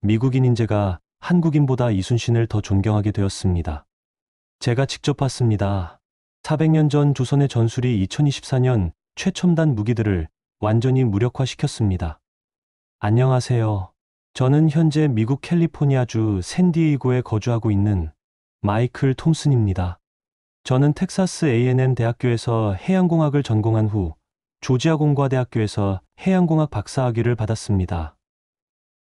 미국인인 제가 한국인보다 이순신을 더 존경하게 되었습니다. 제가 직접 봤습니다. 400년 전 조선의 전술이 2024년 최첨단 무기들을 완전히 무력화시켰습니다. 안녕하세요. 저는 현재 미국 캘리포니아주 샌디에이고에 거주하고 있는 마이클 톰슨입니다. 저는 텍사스 A&M 대학교에서 해양공학을 전공한 후 조지아 공과대학교에서 해양공학 박사학위를 받았습니다.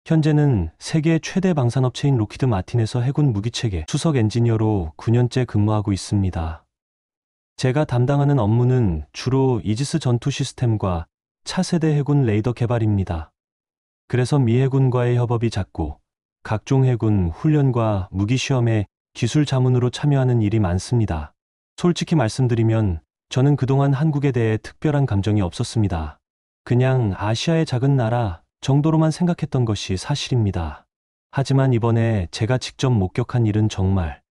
현재는 세계 최대 방산업체인 록히드 마틴에서 해군 무기체계 수석 엔지니어로 9년째 근무하고 있습니다. 제가 담당하는 업무는 주로 이지스 전투 시스템과 차세대 해군 레이더 개발입니다. 그래서 미 해군과의 협업이 잦고 각종 해군 훈련과 무기 시험에 기술 자문으로 참여하는 일이 많습니다. 솔직히 말씀드리면 저는 그동안 한국에 대해 특별한 감정이 없었습니다. 그냥 아시아의 작은 나라 정도로만 생각했던 것이 사실입니다. 하지만 이번에 제가 직접 목격한 일은 정말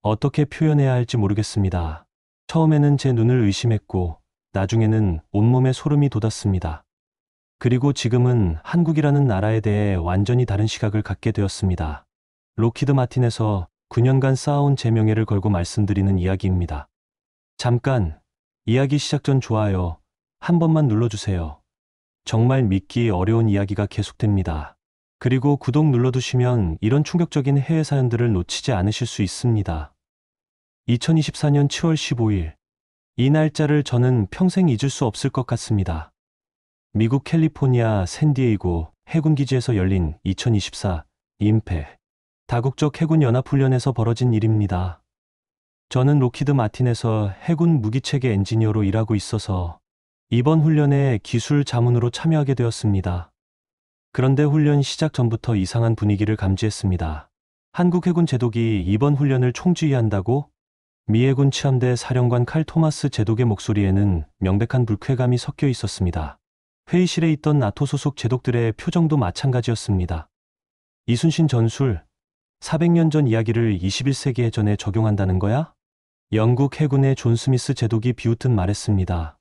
어떻게 표현해야 할지 모르겠습니다. 처음에는 제 눈을 의심했고 나중에는 온몸에 소름이 돋았습니다. 그리고 지금은 한국이라는 나라에 대해 완전히 다른 시각을 갖게 되었습니다. 록히드 마틴에서 9년간 쌓아온 제 명예를 걸고 말씀드리는 이야기입니다. 잠깐, 이야기 시작 전 좋아요 한 번만 눌러주세요. 정말 믿기 어려운 이야기가 계속됩니다. 그리고 구독 눌러두시면 이런 충격적인 해외 사연들을 놓치지 않으실 수 있습니다. 2024년 7월 15일. 이 날짜를 저는 평생 잊을 수 없을 것 같습니다. 미국 캘리포니아 샌디에이고 해군기지에서 열린 2024 임팩 다국적 해군 연합훈련에서 벌어진 일입니다. 저는 록히드 마틴에서 해군 무기체계 엔지니어로 일하고 있어서 이번 훈련에 기술 자문으로 참여하게 되었습니다. 그런데 훈련 시작 전부터 이상한 분위기를 감지했습니다. 한국 해군 제독이 이번 훈련을 총지휘한다고? 미 해군 치함대 사령관 칼 토마스 제독의 목소리에는 명백한 불쾌감이 섞여 있었습니다. 회의실에 있던 나토 소속 제독들의 표정도 마찬가지였습니다. 이순신 전술, 400년 전 이야기를 21세기 해전에 적용한다는 거야? 영국 해군의 존 스미스 제독이 비웃듯 말했습니다.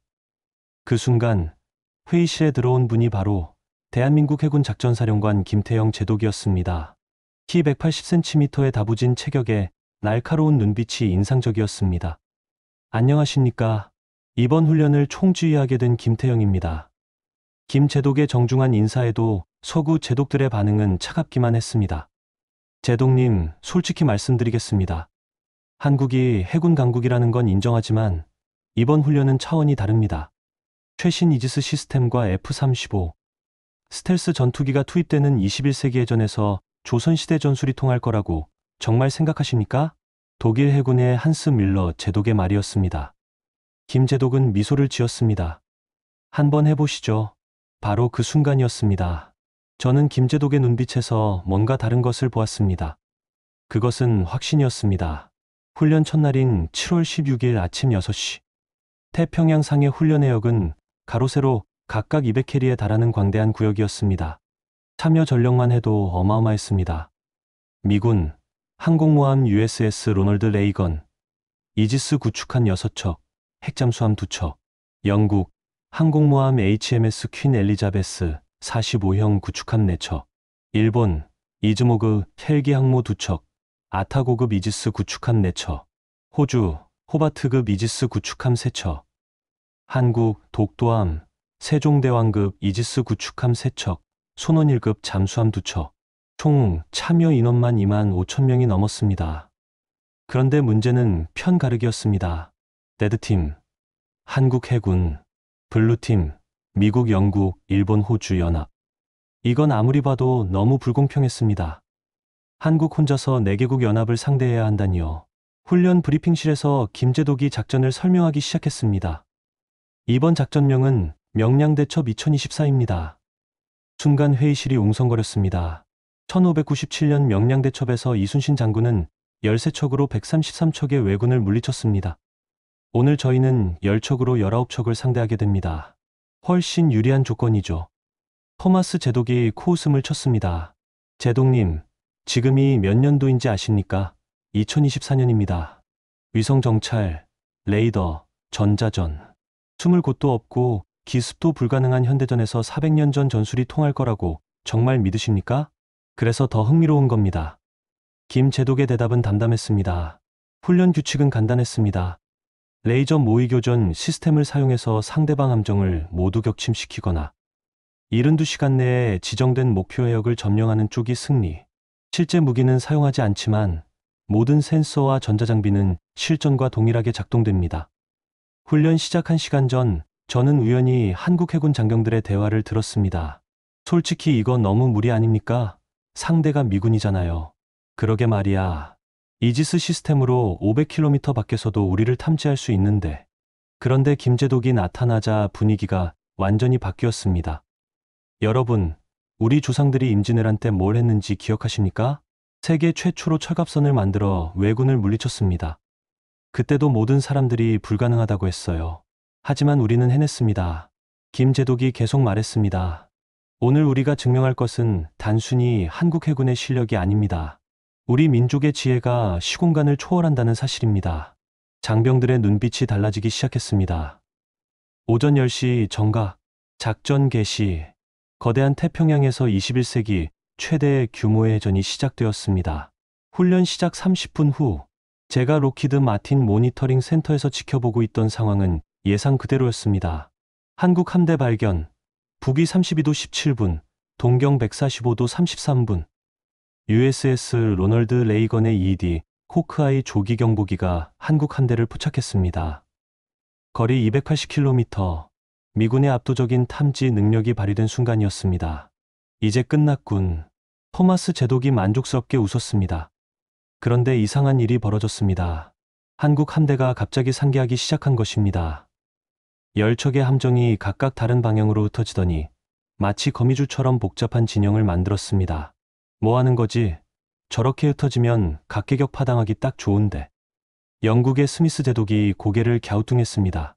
그 순간 회의실에 들어온 분이 바로 대한민국 해군 작전사령관 김태영 제독이었습니다. 키 180cm의 다부진 체격에 날카로운 눈빛이 인상적이었습니다. 안녕하십니까. 이번 훈련을 총지휘하게 된 김태영입니다. 김 제독의 정중한 인사에도 서구 제독들의 반응은 차갑기만 했습니다. 제독님, 솔직히 말씀드리겠습니다. 한국이 해군 강국이라는 건 인정하지만 이번 훈련은 차원이 다릅니다. 최신 이지스 시스템과 F-35, 스텔스 전투기가 투입되는 21세기 해전에서 조선시대 전술이 통할 거라고 정말 생각하십니까? 독일 해군의 한스 밀러 제독의 말이었습니다. 김 제독은 미소를 지었습니다. 한번 해보시죠. 바로 그 순간이었습니다. 저는 김 제독의 눈빛에서 뭔가 다른 것을 보았습니다. 그것은 확신이었습니다. 훈련 첫날인 7월 16일 아침 6시. 태평양 상해 훈련 해역은 가로세로 각각 200캐리에 달하는 광대한 구역이었습니다. 참여 전력만 해도 어마어마했습니다. 미군 항공모함 USS 로널드 레이건, 이지스 구축함 6척, 핵잠수함 2척, 영국 항공모함 HMS 퀸 엘리자베스 45형 구축함 4척, 일본 이즈모그 헬기 항모 2척, 아타고급 이지스 구축함 4척, 호주 호바트급 이지스 구축함 3척, 한국 독도함 세종대왕급 이지스 구축함 3척, 손원 1급 잠수함 2척, 총 참여 인원만 2만 5천 명이 넘었습니다. 그런데 문제는 편가르기였습니다. 레드팀, 한국 해군, 블루팀, 미국, 영국, 일본, 호주 연합. 이건 아무리 봐도 너무 불공평했습니다. 한국 혼자서 4개국 연합을 상대해야 한다니요. 훈련 브리핑실에서 김제독이 작전을 설명하기 시작했습니다. 이번 작전명은 명량대첩 2024입니다. 순간 회의실이 웅성거렸습니다. 1597년 명량대첩에서 이순신 장군은 13척으로 133척의 왜군을 물리쳤습니다. 오늘 저희는 10척으로 19척을 상대하게 됩니다. 훨씬 유리한 조건이죠. 토마스 제독이 코웃음을 쳤습니다. 제독님, 지금이 몇 년도인지 아십니까? 2024년입니다. 위성 정찰, 레이더, 전자전. 숨을 곳도 없고 기습도 불가능한 현대전에서 400년 전 전술이 통할 거라고 정말 믿으십니까? 그래서 더 흥미로운 겁니다. 김제독의 대답은 담담했습니다. 훈련 규칙은 간단했습니다. 레이저 모의 교전 시스템을 사용해서 상대방 함정을 모두 격침시키거나 72시간 내에 지정된 목표 해역을 점령하는 쪽이 승리. 실제 무기는 사용하지 않지만 모든 센서와 전자장비는 실전과 동일하게 작동됩니다. 훈련 시작 1시간 전, 저는 우연히 한국 해군 장병들의 대화를 들었습니다. 솔직히 이거 너무 무리 아닙니까? 상대가 미군이잖아요. 그러게 말이야. 이지스 시스템으로 500km 밖에서도 우리를 탐지할 수 있는데. 그런데 김제독이 나타나자 분위기가 완전히 바뀌었습니다. 여러분, 우리 조상들이 임진왜란 때 뭘 했는지 기억하십니까? 세계 최초로 철갑선을 만들어 왜군을 물리쳤습니다. 그때도 모든 사람들이 불가능하다고 했어요. 하지만 우리는 해냈습니다. 김제독이 계속 말했습니다. 오늘 우리가 증명할 것은 단순히 한국 해군의 실력이 아닙니다. 우리 민족의 지혜가 시공간을 초월한다는 사실입니다. 장병들의 눈빛이 달라지기 시작했습니다. 오전 10시 정각, 작전 개시. 거대한 태평양에서 21세기 최대 규모의 해전이 시작되었습니다. 훈련 시작 30분 후, 제가 로키드 마틴 모니터링 센터에서 지켜보고 있던 상황은 예상 그대로였습니다. 한국 함대 발견, 북위 32도 17분, 동경 145도 33분. USS 로널드 레이건의 ED 호크아이 조기 경보기가 한국 함대를 포착했습니다. 거리 280km, 미군의 압도적인 탐지 능력이 발휘된 순간이었습니다. 이제 끝났군. 토마스 제독이 만족스럽게 웃었습니다. 그런데 이상한 일이 벌어졌습니다. 한국 함대가 갑자기 상기하기 시작한 것입니다. 10척의 함정이 각각 다른 방향으로 흩어지더니 마치 거미줄처럼 복잡한 진영을 만들었습니다. 뭐 하는 거지? 저렇게 흩어지면 각계격 파당하기 딱 좋은데. 영국의 스미스 제독이 고개를 갸우뚱했습니다.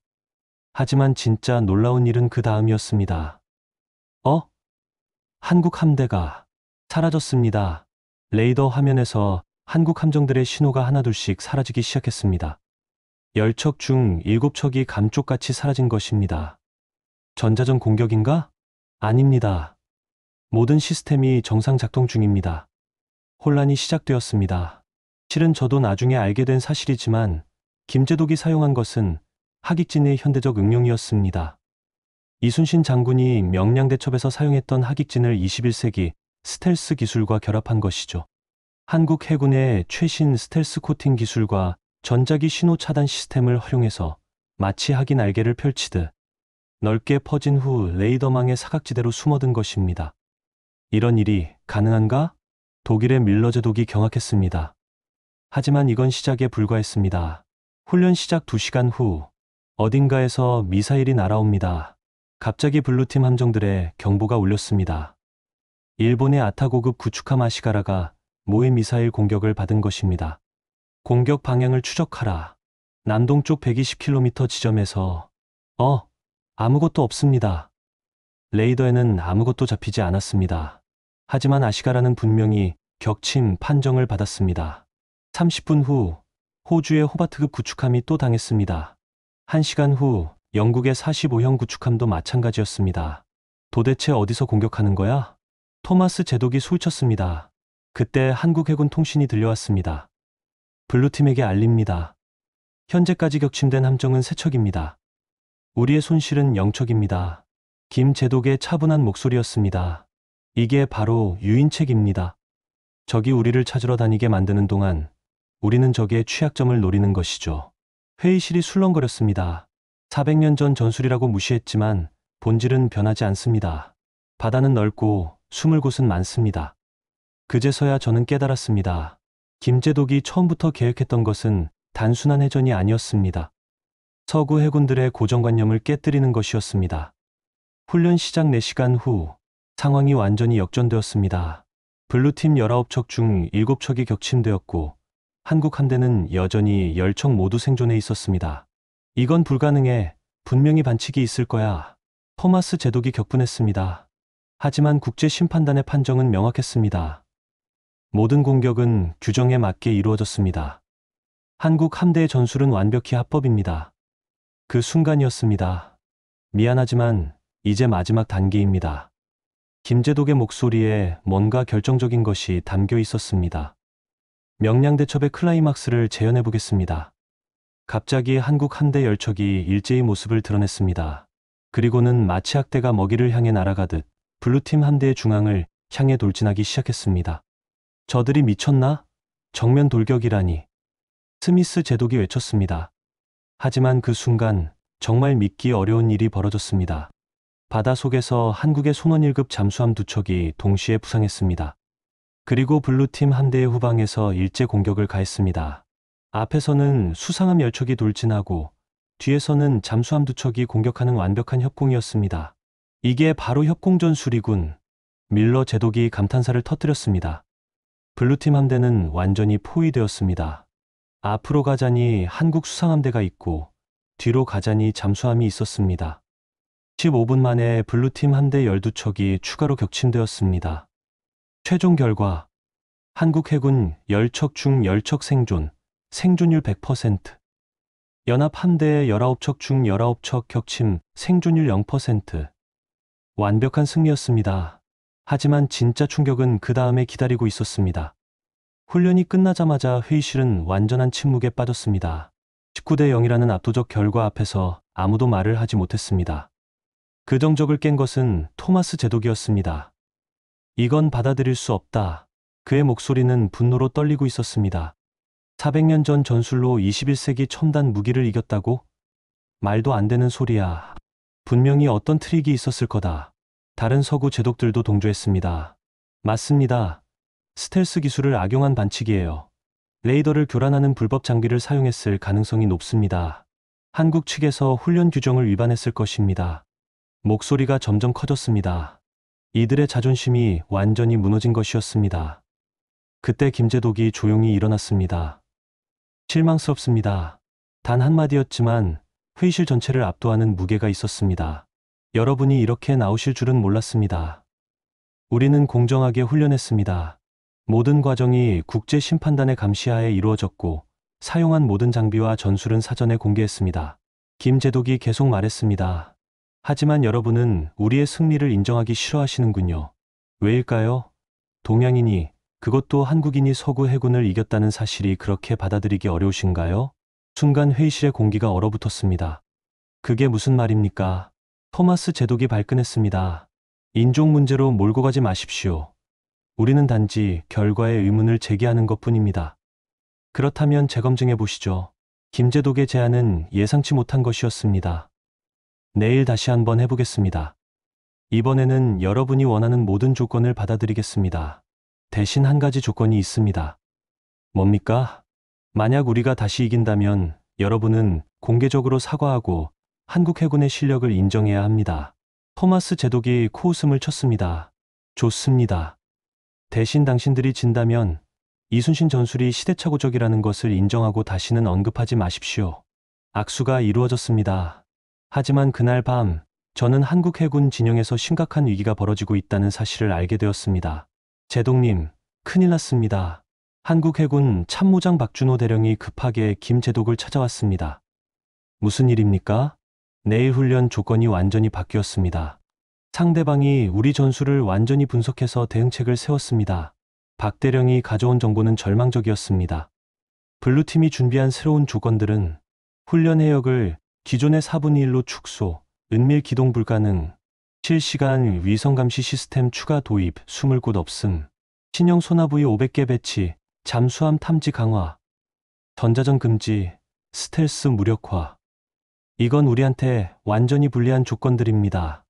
하지만 진짜 놀라운 일은 그 다음이었습니다. 한국 함대가 사라졌습니다. 레이더 화면에서 한국 함정들의 신호가 하나둘씩 사라지기 시작했습니다. 10척 중 7척이 감쪽같이 사라진 것입니다. 전자전 공격인가? 아닙니다. 모든 시스템이 정상 작동 중입니다. 혼란이 시작되었습니다. 실은 저도 나중에 알게 된 사실이지만 김제독이 사용한 것은 하객진의 현대적 응용이었습니다. 이순신 장군이 명량대첩에서 사용했던 하객진을 21세기 스텔스 기술과 결합한 것이죠. 한국 해군의 최신 스텔스 코팅 기술과 전자기 신호 차단 시스템을 활용해서 마치 하기 날개를 펼치듯 넓게 퍼진 후 레이더망의 사각지대로 숨어든 것입니다. 이런 일이 가능한가? 독일의 밀러 제독이 경악했습니다. 하지만 이건 시작에 불과했습니다. 훈련 시작 2시간 후 어딘가에서 미사일이 날아옵니다. 갑자기 블루팀 함정들의 경보가 울렸습니다. 일본의 아타고급 구축함 아시가라가 모의 미사일 공격을 받은 것입니다. 공격 방향을 추적하라. 남동쪽 120km 지점에서 아무것도 없습니다. 레이더에는 아무것도 잡히지 않았습니다. 하지만 아시가라는 분명히 격침 판정을 받았습니다. 30분 후 호주의 호바트급 구축함이 또 당했습니다. 1시간 후 영국의 45형 구축함도 마찬가지였습니다. 도대체 어디서 공격하는 거야? 토마스 제독이 소리쳤습니다. 그때 한국 해군 통신이 들려왔습니다. 블루팀에게 알립니다. 현재까지 격침된 함정은 3척입니다. 우리의 손실은 0척입니다. 김제독의 차분한 목소리였습니다. 이게 바로 유인책입니다. 적이 우리를 찾으러 다니게 만드는 동안 우리는 적의 취약점을 노리는 것이죠. 회의실이 술렁거렸습니다. 400년 전 전술이라고 무시했지만 본질은 변하지 않습니다. 바다는 넓고 숨을 곳은 많습니다. 그제서야 저는 깨달았습니다. 김제독이 처음부터 계획했던 것은 단순한 해전이 아니었습니다. 서구 해군들의 고정관념을 깨뜨리는 것이었습니다. 훈련 시작 4시간 후 상황이 완전히 역전되었습니다. 블루팀 19척 중 7척이 격침되었고 한국 함대는 여전히 10척 모두 생존해 있었습니다. 이건 불가능해. 분명히 반칙이 있을 거야. 토마스 제독이 격분했습니다. 하지만 국제심판단의 판정은 명확했습니다. 모든 공격은 규정에 맞게 이루어졌습니다. 한국 함대의 전술은 완벽히 합법입니다. 그 순간이었습니다. 미안하지만 이제 마지막 단계입니다. 김제독의 목소리에 뭔가 결정적인 것이 담겨 있었습니다. 명량대첩의 클라이막스를 재현해 보겠습니다. 갑자기 한국 함대 열척이 일제히 모습을 드러냈습니다. 그리고는 마치 학대가 먹이를 향해 날아가듯 블루팀 함대의 중앙을 향해 돌진하기 시작했습니다. 저들이 미쳤나? 정면 돌격이라니. 스미스 제독이 외쳤습니다. 하지만 그 순간 정말 믿기 어려운 일이 벌어졌습니다. 바다 속에서 한국의 손원 1급 잠수함 2척이 동시에 부상했습니다. 그리고 블루팀 함대의 후방에서 일제 공격을 가했습니다. 앞에서는 수상함 열척이 돌진하고 뒤에서는 잠수함 2척이 공격하는 완벽한 협공이었습니다. 이게 바로 협공전술이군. 밀러 제독이 감탄사를 터뜨렸습니다. 블루팀 함대는 완전히 포위되었습니다. 앞으로 가자니 한국 수상함대가 있고 뒤로 가자니 잠수함이 있었습니다. 15분 만에 블루팀 함대 12척이 추가로 격침되었습니다. 최종 결과 한국 해군 10척 중 10척 생존율 100%. 연합 함대 19척 중 19척 격침, 생존율 0%. 완벽한 승리였습니다. 하지만 진짜 충격은 그 다음에 기다리고 있었습니다. 훈련이 끝나자마자 회의실은 완전한 침묵에 빠졌습니다. 19대 0이라는 압도적 결과 앞에서 아무도 말을 하지 못했습니다. 그 정적을 깬 것은 토마스 제독이었습니다. 이건 받아들일 수 없다. 그의 목소리는 분노로 떨리고 있었습니다. 400년 전 전술로 21세기 첨단 무기를 이겼다고? 말도 안 되는 소리야. 분명히 어떤 트릭이 있었을 거다. 다른 서구 제독들도 동조했습니다. 맞습니다. 스텔스 기술을 악용한 반칙이에요. 레이더를 교란하는 불법 장비를 사용했을 가능성이 높습니다. 한국 측에서 훈련 규정을 위반했을 것입니다. 목소리가 점점 커졌습니다. 이들의 자존심이 완전히 무너진 것이었습니다. 그때 김제독이 조용히 일어났습니다. 실망스럽습니다. 단 한마디였지만 회의실 전체를 압도하는 무게가 있었습니다. 여러분이 이렇게 나오실 줄은 몰랐습니다. 우리는 공정하게 훈련했습니다. 모든 과정이 국제심판단의 감시하에 이루어졌고 사용한 모든 장비와 전술은 사전에 공개했습니다. 김제독이 계속 말했습니다. 하지만 여러분은 우리의 승리를 인정하기 싫어하시는군요. 왜일까요? 동양인이, 그것도 한국인이 서구 해군을 이겼다는 사실이 그렇게 받아들이기 어려우신가요? 순간 회의실의 공기가 얼어붙었습니다. 그게 무슨 말입니까? 토마스 제독이 발끈했습니다. 인종 문제로 몰고 가지 마십시오. 우리는 단지 결과에 의문을 제기하는 것뿐입니다. 그렇다면 재검증해 보시죠. 김제독의 제안은 예상치 못한 것이었습니다. 내일 다시 한번 해보겠습니다. 이번에는 여러분이 원하는 모든 조건을 받아들이겠습니다. 대신 한 가지 조건이 있습니다. 뭡니까? 만약 우리가 다시 이긴다면 여러분은 공개적으로 사과하고 한국 해군의 실력을 인정해야 합니다. 토마스 제독이 코웃음을 쳤습니다. 좋습니다. 대신 당신들이 진다면 이순신 전술이 시대착오적이라는 것을 인정하고 다시는 언급하지 마십시오. 악수가 이루어졌습니다. 하지만 그날 밤 저는 한국 해군 진영에서 심각한 위기가 벌어지고 있다는 사실을 알게 되었습니다. 제독님, 큰일 났습니다. 한국 해군 참모장 박준호 대령이 급하게 김제독을 찾아왔습니다. 무슨 일입니까? 내일 훈련 조건이 완전히 바뀌었습니다. 상대방이 우리 전술을 완전히 분석해서 대응책을 세웠습니다. 박 대령이 가져온 정보는 절망적이었습니다. 블루팀이 준비한 새로운 조건들은 훈련 해역을 기존의 4분의 1로 축소, 은밀 기동 불가능, 실시간 위성 감시 시스템 추가 도입, 숨을 곳 없음, 신형 소나부의 500개 배치, 잠수함 탐지 강화, 전자전 금지, 스텔스 무력화. 이건 우리한테 완전히 불리한 조건들입니다.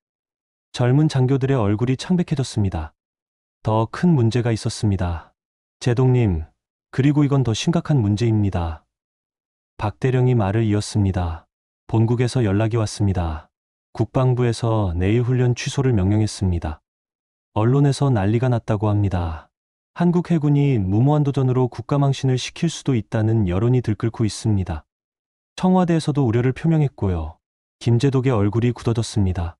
젊은 장교들의 얼굴이 창백해졌습니다. 더 큰 문제가 있었습니다. 제독님, 그리고 이건 더 심각한 문제입니다. 박 대령이 말을 이었습니다. 본국에서 연락이 왔습니다. 국방부에서 내일 훈련 취소를 명령했습니다. 언론에서 난리가 났다고 합니다. 한국 해군이 무모한도전으로 국가망신을 시킬 수도 있다는 여론이 들끓고 있습니다. 청와대에서도 우려를 표명했고요. 김제독의 얼굴이 굳어졌습니다.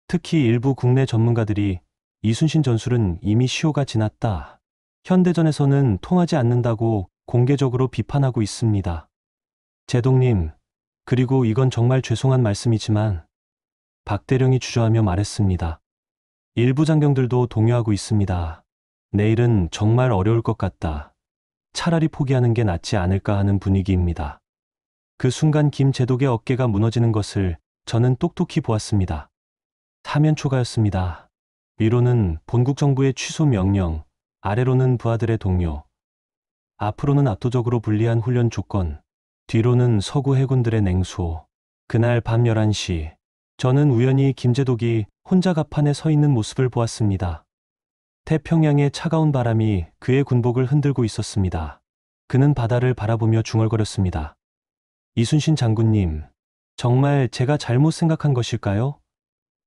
특히 일부 국내 전문가들이 이순신 전술은 이미 시효가 지났다. 현대전에서는 통하지 않는다고 공개적으로 비판하고 있습니다. 제독님, 그리고 이건 정말 죄송한 말씀이지만 박 대령이 주저하며 말했습니다. 일부 장병들도 동요하고 있습니다. 내일은 정말 어려울 것 같다. 차라리 포기하는 게 낫지 않을까 하는 분위기입니다. 그 순간 김제독의 어깨가 무너지는 것을 저는 똑똑히 보았습니다. 사면 초가였습니다. 위로는 본국 정부의 취소 명령, 아래로는 부하들의 동요, 앞으로는 압도적으로 불리한 훈련 조건, 뒤로는 서구 해군들의 냉소. 그날 밤 11시, 저는 우연히 김제독이 혼자 갑판에 서 있는 모습을 보았습니다. 태평양의 차가운 바람이 그의 군복을 흔들고 있었습니다. 그는 바다를 바라보며 중얼거렸습니다. 이순신 장군님, 정말 제가 잘못 생각한 것일까요?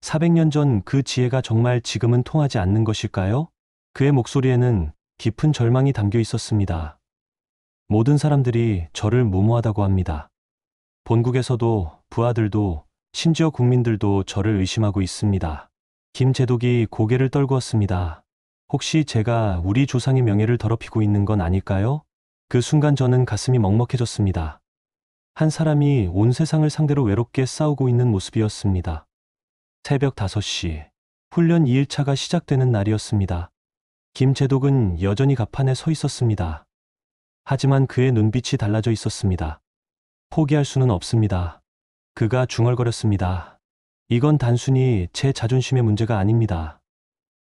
400년 전 그 지혜가 정말 지금은 통하지 않는 것일까요? 그의 목소리에는 깊은 절망이 담겨 있었습니다. 모든 사람들이 저를 무모하다고 합니다. 본국에서도 부하들도 심지어 국민들도 저를 의심하고 있습니다. 김제독이 고개를 떨구었습니다. 혹시 제가 우리 조상의 명예를 더럽히고 있는 건 아닐까요? 그 순간 저는 가슴이 먹먹해졌습니다. 한 사람이 온 세상을 상대로 외롭게 싸우고 있는 모습이었습니다. 새벽 5시, 훈련 2일차가 시작되는 날이었습니다. 김제독은 여전히 갑판에 서 있었습니다. 하지만 그의 눈빛이 달라져 있었습니다. 포기할 수는 없습니다. 그가 중얼거렸습니다. 이건 단순히 제 자존심의 문제가 아닙니다.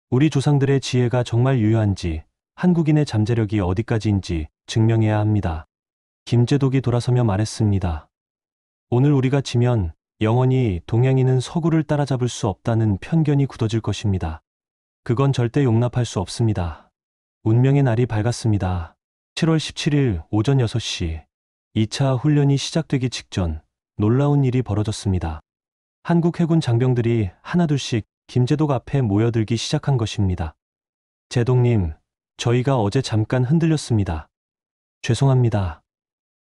우리 조상들의 지혜가 정말 유효한지, 한국인의 잠재력이 어디까지인지 증명해야 합니다. 김제독이 돌아서며 말했습니다. 오늘 우리가 지면 영원히 동양인은 서구를 따라잡을 수 없다는 편견이 굳어질 것입니다. 그건 절대 용납할 수 없습니다. 운명의 날이 밝았습니다. 7월 17일 오전 6시, 2차 훈련이 시작되기 직전 놀라운 일이 벌어졌습니다. 한국 해군 장병들이 하나둘씩 김제독 앞에 모여들기 시작한 것입니다. 제독님, 저희가 어제 잠깐 흔들렸습니다. 죄송합니다.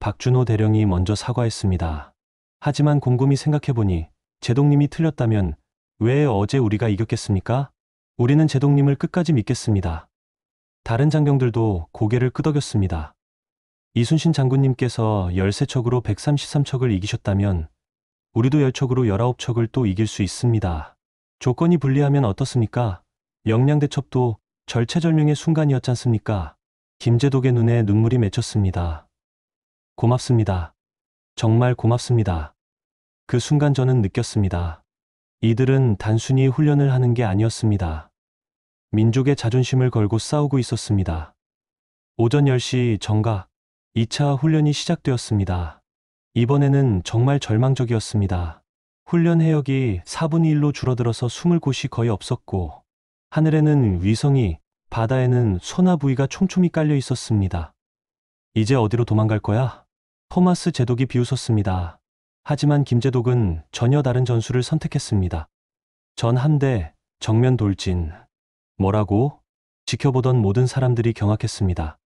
박준호 대령이 먼저 사과했습니다. 하지만 곰곰이 생각해보니 제독님이 틀렸다면 왜 어제 우리가 이겼겠습니까? 우리는 제독님을 끝까지 믿겠습니다. 다른 장병들도 고개를 끄덕였습니다. 이순신 장군님께서 13척으로 133척을 이기셨다면 우리도 10척으로 19척을 또 이길 수 있습니다. 조건이 불리하면 어떻습니까? 영량대첩도 절체절명의 순간이었지 않습니까? 김제독의 눈에 눈물이 맺혔습니다. 고맙습니다. 정말 고맙습니다. 그 순간 저는 느꼈습니다. 이들은 단순히 훈련을 하는 게 아니었습니다. 민족의 자존심을 걸고 싸우고 있었습니다. 오전 10시 정각, 2차 훈련이 시작되었습니다. 이번에는 정말 절망적이었습니다. 훈련 해역이 4분의 1로 줄어들어서 숨을 곳이 거의 없었고, 하늘에는 위성이, 바다에는 소나 부위가 촘촘히 깔려 있었습니다. 이제 어디로 도망갈 거야? 토마스 제독이 비웃었습니다. 하지만 김제독은 전혀 다른 전술을 선택했습니다. 전 함대, 정면 돌진. 뭐라고? 지켜보던 모든 사람들이 경악했습니다.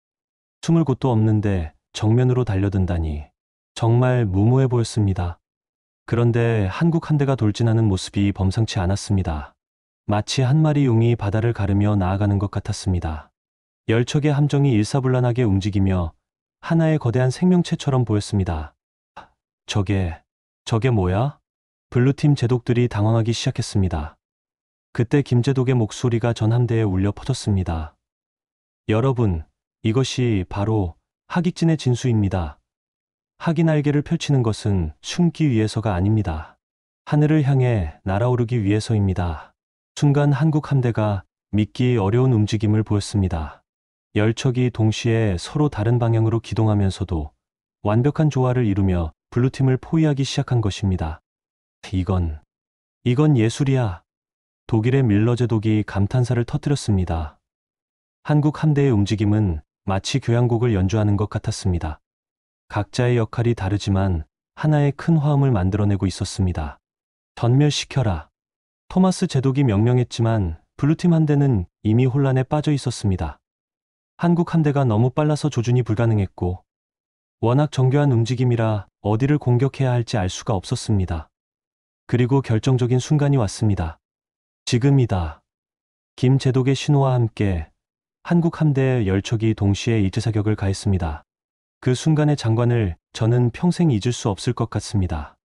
숨을 곳도 없는데 정면으로 달려든다니. 정말 무모해 보였습니다. 그런데 한국 함대가 돌진하는 모습이 범상치 않았습니다. 마치 한 마리 용이 바다를 가르며 나아가는 것 같았습니다. 10척의 함정이 일사불란하게 움직이며 하나의 거대한 생명체처럼 보였습니다. 저게 뭐야? 블루팀 제독들이 당황하기 시작했습니다. 그때 김제독의 목소리가 전 함대에 울려 퍼졌습니다. 여러분, 이것이 바로 하깃진의 진수입니다. 학이 날개를 펼치는 것은 숨기 위해서가 아닙니다. 하늘을 향해 날아오르기 위해서입니다. 순간 한국 함대가 믿기 어려운 움직임을 보였습니다. 10척이 동시에 서로 다른 방향으로 기동하면서도 완벽한 조화를 이루며 블루팀을 포위하기 시작한 것입니다. 이건 예술이야. 독일의 밀러 제독이 감탄사를 터뜨렸습니다. 한국 함대의 움직임은 마치 교향곡을 연주하는 것 같았습니다. 각자의 역할이 다르지만 하나의 큰 화음을 만들어내고 있었습니다. 전멸시켜라. 토마스 제독이 명령했지만 블루팀 함대는 이미 혼란에 빠져 있었습니다. 한국 함대가 너무 빨라서 조준이 불가능했고 워낙 정교한 움직임이라 어디를 공격해야 할지 알 수가 없었습니다. 그리고 결정적인 순간이 왔습니다. 지금이다. 김제독의 신호와 함께 한국 함대의 10척이 동시에 일제사격을 가했습니다. 그 순간의 장관을 저는 평생 잊을 수 없을 것 같습니다.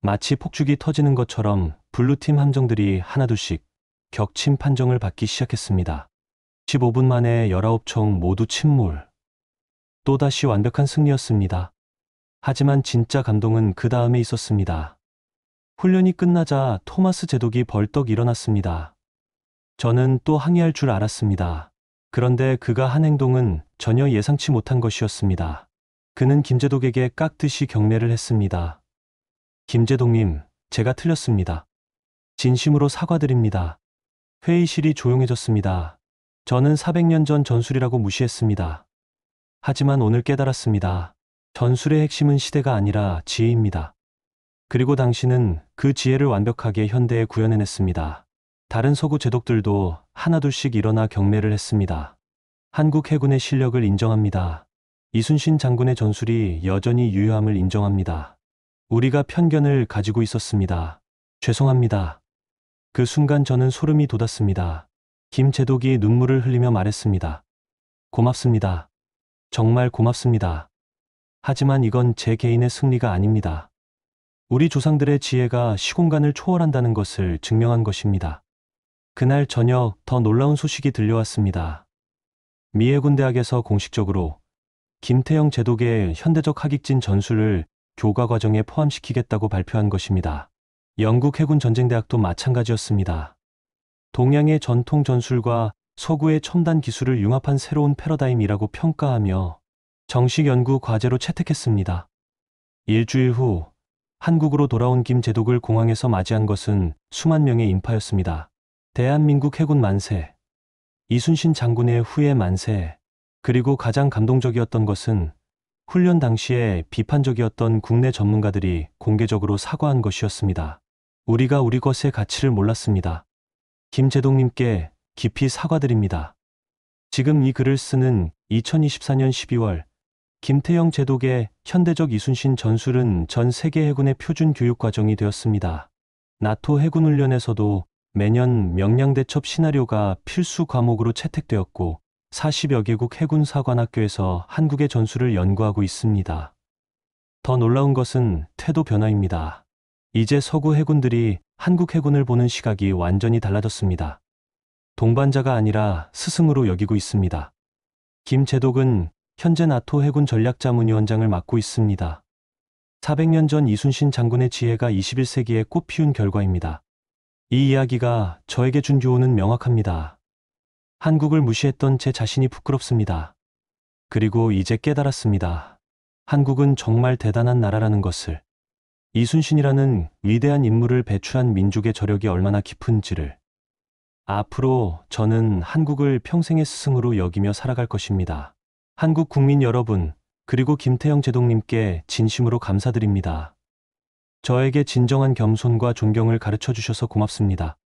마치 폭죽이 터지는 것처럼 블루팀 함정들이 하나둘씩 격침 판정을 받기 시작했습니다. 15분 만에 19총 모두 침몰. 또다시 완벽한 승리였습니다. 하지만 진짜 감동은 그 다음에 있었습니다. 훈련이 끝나자 토마스 제독이 벌떡 일어났습니다. 저는 또 항의할 줄 알았습니다. 그런데 그가 한 행동은 전혀 예상치 못한 것이었습니다. 그는 김제독에게 깍듯이 경례를 했습니다. 김제독님, 제가 틀렸습니다. 진심으로 사과드립니다. 회의실이 조용해졌습니다. 저는 400년 전 전술이라고 무시했습니다. 하지만 오늘 깨달았습니다. 전술의 핵심은 시대가 아니라 지혜입니다. 그리고 당신은 그 지혜를 완벽하게 현대에 구현해냈습니다. 다른 서구 제독들도 하나둘씩 일어나 경례를 했습니다. 한국 해군의 실력을 인정합니다. 이순신 장군의 전술이 여전히 유효함을 인정합니다. 우리가 편견을 가지고 있었습니다. 죄송합니다. 그 순간 저는 소름이 돋았습니다. 김제독이 눈물을 흘리며 말했습니다. 고맙습니다. 정말 고맙습니다. 하지만 이건 제 개인의 승리가 아닙니다. 우리 조상들의 지혜가 시공간을 초월한다는 것을 증명한 것입니다. 그날 저녁 더 놀라운 소식이 들려왔습니다. 미해군대학에서 공식적으로 김태영 제독의 현대적 하객진 전술을 교과 과정에 포함시키겠다고 발표한 것입니다. 영국 해군 전쟁대학도 마찬가지였습니다. 동양의 전통 전술과 서구의 첨단 기술을 융합한 새로운 패러다임이라고 평가하며 정식 연구 과제로 채택했습니다. 일주일 후 한국으로 돌아온 김제독을 공항에서 맞이한 것은 수만 명의 인파였습니다. 대한민국 해군 만세, 이순신 장군의 후예 만세, 그리고 가장 감동적이었던 것은 훈련 당시에 비판적이었던 국내 전문가들이 공개적으로 사과한 것이었습니다. 우리가 우리 것의 가치를 몰랐습니다. 김제독님께 깊이 사과드립니다. 지금 이 글을 쓰는 2024년 12월 김태영 제독의 현대적 이순신 전술은 전 세계 해군의 표준 교육 과정이 되었습니다. 나토 해군 훈련에서도 매년 명량대첩 시나리오가 필수 과목으로 채택되었고 40여 개국 해군 사관학교에서 한국의 전술을 연구하고 있습니다. 더 놀라운 것은 태도 변화입니다. 이제 서구 해군들이 한국 해군을 보는 시각이 완전히 달라졌습니다. 동반자가 아니라 스승으로 여기고 있습니다. 김제독은 현재 나토 해군 전략자문위원장을 맡고 있습니다. 400년 전 이순신 장군의 지혜가 21세기에 꽃피운 결과입니다. 이 이야기가 저에게 준 교훈은 명확합니다. 한국을 무시했던 제 자신이 부끄럽습니다. 그리고 이제 깨달았습니다. 한국은 정말 대단한 나라라는 것을. 이순신이라는 위대한 인물을 배출한 민족의 저력이 얼마나 깊은지를. 앞으로 저는 한국을 평생의 스승으로 여기며 살아갈 것입니다. 한국 국민 여러분, 그리고 김태영 제독님께 진심으로 감사드립니다. 저에게 진정한 겸손과 존경을 가르쳐 주셔서 고맙습니다.